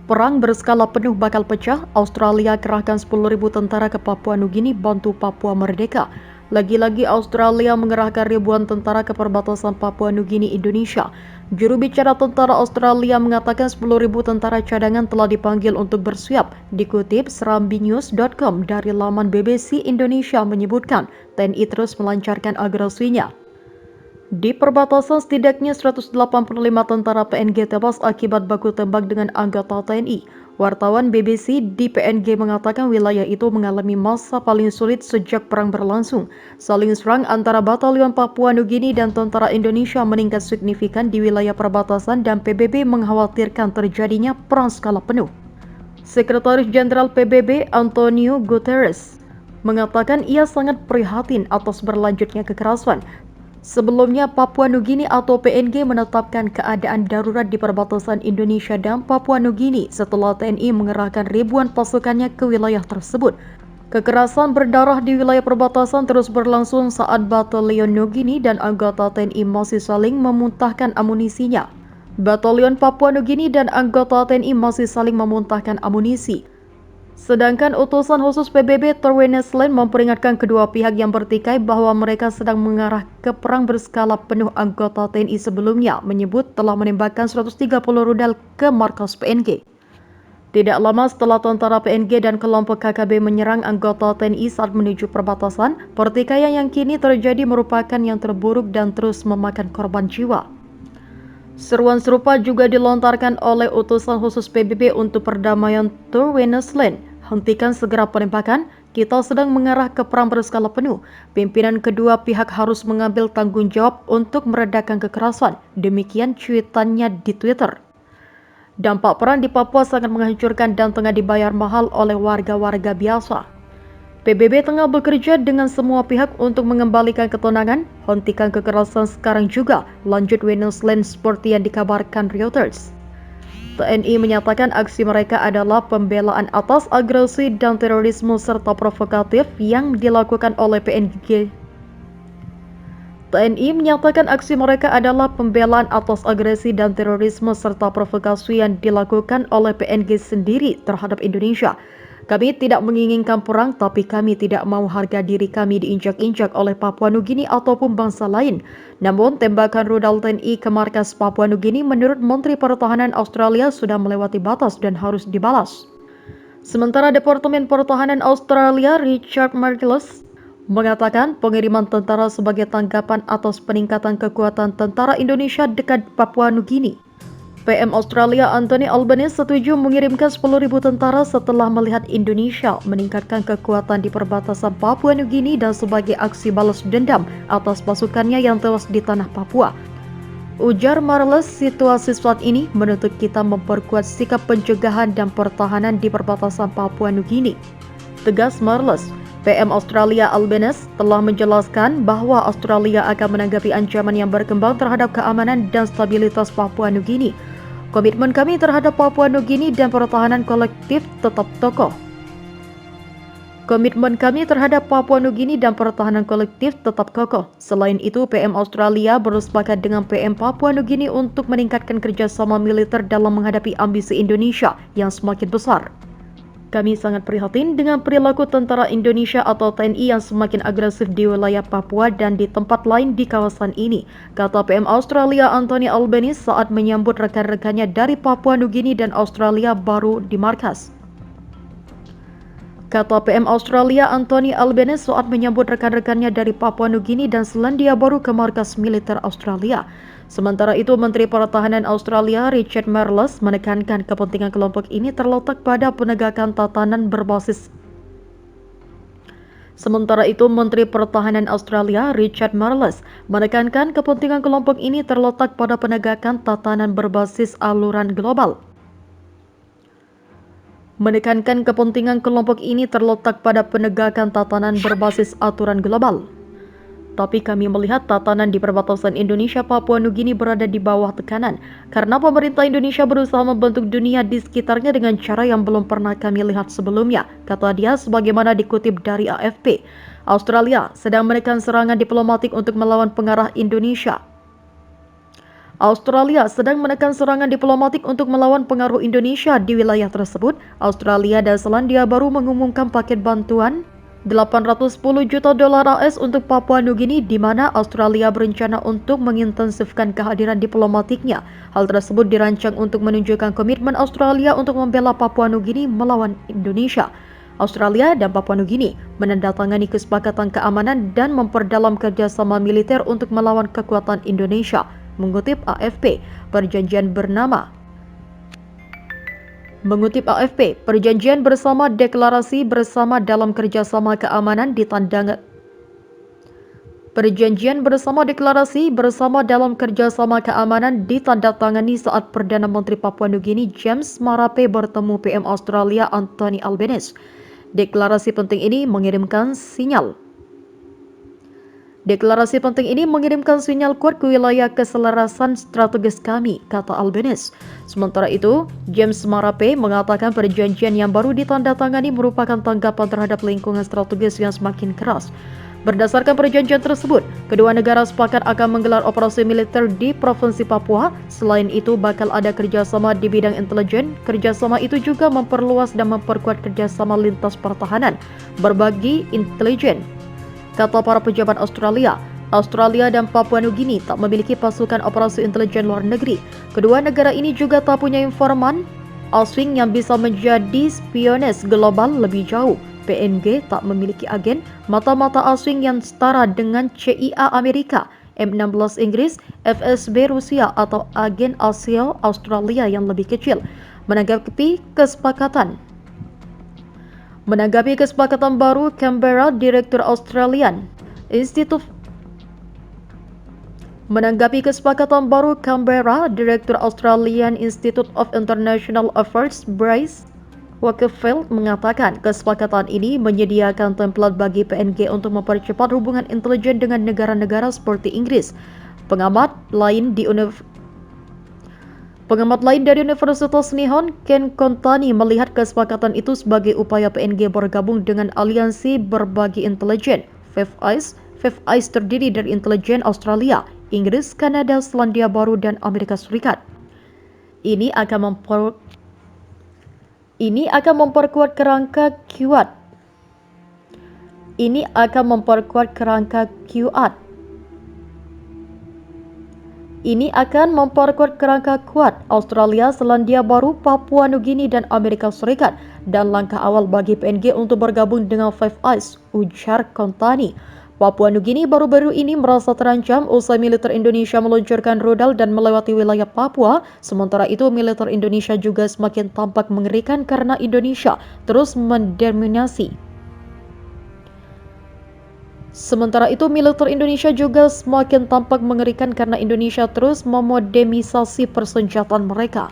Perang berskala penuh bakal pecah, Australia kerahkan 10.000 tentara ke Papua Nugini bantu Papua merdeka. Lagi-lagi Australia mengerahkan ribuan tentara ke perbatasan Papua Nugini Indonesia. Juru bicara tentara Australia mengatakan 10.000 tentara cadangan telah dipanggil untuk bersiap. Dikutip serambinews.com dari laman BBC Indonesia menyebutkan TNI terus melancarkan agresinya. Di perbatasan setidaknya 185 tentara PNG tewas akibat baku tembak dengan anggota TNI. Wartawan BBC di PNG mengatakan wilayah itu mengalami masa paling sulit sejak perang berlangsung. Saling serang antara Batalion Papua Nugini dan tentara Indonesia meningkat signifikan di wilayah perbatasan dan PBB mengkhawatirkan terjadinya perang skala penuh. Sekretaris Jenderal PBB Antonio Guterres mengatakan ia sangat prihatin atas berlanjutnya kekerasan. Sebelumnya, Papua Nugini atau PNG menetapkan keadaan darurat di perbatasan Indonesia dan Papua Nugini setelah TNI mengerahkan ribuan pasukannya ke wilayah tersebut. Kekerasan berdarah di wilayah perbatasan terus berlangsung saat Batalion Nugini dan anggota TNI masih saling memuntahkan amunisinya. Batalion Papua Nugini dan anggota TNI masih saling memuntahkan amunisi. Sedangkan utusan khusus PBB Terwenesland memperingatkan kedua pihak yang bertikai bahwa mereka sedang mengarah ke perang berskala penuh. Anggota TNI sebelumnya menyebut telah menembakkan 130 rudal ke markas PNG. Tidak lama setelah tentara PNG dan kelompok KKB menyerang anggota TNI saat menuju perbatasan, pertikaian yang kini terjadi merupakan yang terburuk dan terus memakan korban jiwa. Seruan serupa juga dilontarkan oleh utusan khusus PBB untuk perdamaian Terwenesland. Hentikan segera penembakan, kita sedang mengarah ke perang berskala penuh. Pimpinan kedua pihak harus mengambil tanggung jawab untuk meredakan kekerasan. Demikian cuitannya di Twitter. Dampak perang di Papua sangat menghancurkan dan tengah dibayar mahal oleh warga-warga biasa. PBB tengah bekerja dengan semua pihak untuk mengembalikan ketenangan, hentikan kekerasan sekarang juga, lanjut Wenesland seperti yang dikabarkan Reuters. TNI menyatakan aksi mereka adalah pembelaan atas agresi dan terorisme serta provokatif yang dilakukan oleh PNG. TNI menyatakan aksi mereka adalah pembelaan atas agresi dan terorisme serta provokasi yang dilakukan oleh PNG sendiri terhadap Indonesia. Kami tidak menginginkan perang, tapi kami tidak mau harga diri kami diinjak-injak oleh Papua Nugini ataupun bangsa lain. Namun, tembakan rudal TNI ke markas Papua Nugini menurut Menteri Pertahanan Australia sudah melewati batas dan harus dibalas. Sementara Departemen Pertahanan Australia Richard Marles mengatakan pengiriman tentara sebagai tanggapan atas peningkatan kekuatan tentara Indonesia dekat Papua Nugini. PM Australia Anthony Albanese setuju mengirimkan 10.000 tentara setelah melihat Indonesia meningkatkan kekuatan di perbatasan Papua Nugini dan sebagai aksi balas dendam atas pasukannya yang tewas di tanah Papua. Ujar Marles, situasi saat ini menuntut kita memperkuat sikap pencegahan dan pertahanan di perbatasan Papua Nugini. Tegas Marles, PM Australia Albanese telah menjelaskan bahwa Australia akan menanggapi ancaman yang berkembang terhadap keamanan dan stabilitas Papua Nugini. Komitmen kami terhadap Papua Nugini dan pertahanan kolektif tetap kokoh. Komitmen kami terhadap Papua Nugini dan pertahanan kolektif tetap kokoh. Selain itu, PM Australia bersepakat dengan PM Papua Nugini untuk meningkatkan kerjasama militer dalam menghadapi ambisi Indonesia yang semakin besar. Kami sangat prihatin dengan perilaku tentara Indonesia atau TNI yang semakin agresif di wilayah Papua dan di tempat lain di kawasan ini, kata PM Australia Anthony Albanese saat menyambut rekan-rekannya dari Papua Nugini dan Australia baru di markas. Kata PM Australia Anthony Albanese saat menyambut rekan-rekannya dari Papua Nugini dan Selandia Baru ke markas militer Australia. Sementara itu, Menteri Pertahanan Australia Richard Marles menekankan kepentingan kelompok ini terletak pada penegakan tatanan berbasis. Sementara itu, Menteri Pertahanan Australia Richard Marles menekankan kepentingan kelompok ini terletak pada penegakan tatanan berbasis aluran global. Menekankan kepentingan kelompok ini terletak pada penegakan tatanan berbasis aturan global. Tapi kami melihat tatanan di perbatasan Indonesia Papua Nugini berada di bawah tekanan karena pemerintah Indonesia berusaha membentuk dunia di sekitarnya dengan cara yang belum pernah kami lihat sebelumnya, kata dia sebagaimana dikutip dari AFP. Australia sedang menekan serangan diplomatik untuk melawan pengarah Indonesia. Australia sedang menekan serangan diplomatik untuk melawan pengaruh Indonesia di wilayah tersebut. Australia dan Selandia Baru mengumumkan paket bantuan 810 juta dolar AS untuk Papua Nugini, di mana Australia berencana untuk mengintensifkan kehadiran diplomatiknya. Hal tersebut dirancang untuk menunjukkan komitmen Australia untuk membela Papua Nugini melawan Indonesia. Australia dan Papua Nugini menandatangani kesepakatan keamanan dan memperdalam kerjasama militer untuk melawan kekuatan Indonesia. Mengutip AFP, perjanjian bersama deklarasi bersama dalam kerjasama keamanan ditandatangani saat Perdana Menteri Papua Nugini James Marape bertemu PM Australia Anthony Albanese. Deklarasi penting ini mengirimkan sinyal kuat ke wilayah keselarasan strategis kami, kata Albanese. Sementara itu, James Marape mengatakan perjanjian yang baru ditandatangani merupakan tanggapan terhadap lingkungan strategis yang semakin keras. Berdasarkan perjanjian tersebut, kedua negara sepakat akan menggelar operasi militer di Provinsi Papua. Selain itu, bakal ada kerjasama di bidang intelijen. Kerjasama itu juga memperluas dan memperkuat kerjasama lintas pertahanan, berbagi intelijen. Kata para pejabat Australia, Australia dan Papua Nugini tak memiliki pasukan operasi intelijen luar negeri. Kedua negara ini juga tak punya informan asing yang bisa menjadi spiones global lebih jauh. PNG tak memiliki agen mata-mata asing yang setara dengan CIA Amerika, M16 Inggris, FSB Rusia, atau agen Asia Australia yang lebih kecil. Menanggapi kesepakatan baru, Canberra, Direktur Australian Institute of International Affairs, Bryce Wakefield, mengatakan kesepakatan ini menyediakan template bagi PNG untuk mempercepat hubungan intelijen dengan negara-negara seperti Inggris. Pengamat lain dari Universitas Nihon, Ken Kontani, melihat kesepakatan itu sebagai upaya PNG bergabung dengan aliansi berbagi intelijen Five Eyes. Five Eyes terdiri dari intelijen Australia, Inggris, Kanada, Selandia Baru, dan Amerika Serikat. Ini akan memperkuat kerangka kuat Australia, Selandia Baru, Papua Nugini, dan Amerika Serikat, dan langkah awal bagi PNG untuk bergabung dengan Five Eyes, ujar Kontani. Papua Nugini baru-baru ini merasa terancam usai militer Indonesia meluncurkan rudal dan melewati wilayah Papua. Sementara itu, militer Indonesia juga semakin tampak mengerikan karena Indonesia terus mendominasi memodernisasi persenjataan mereka.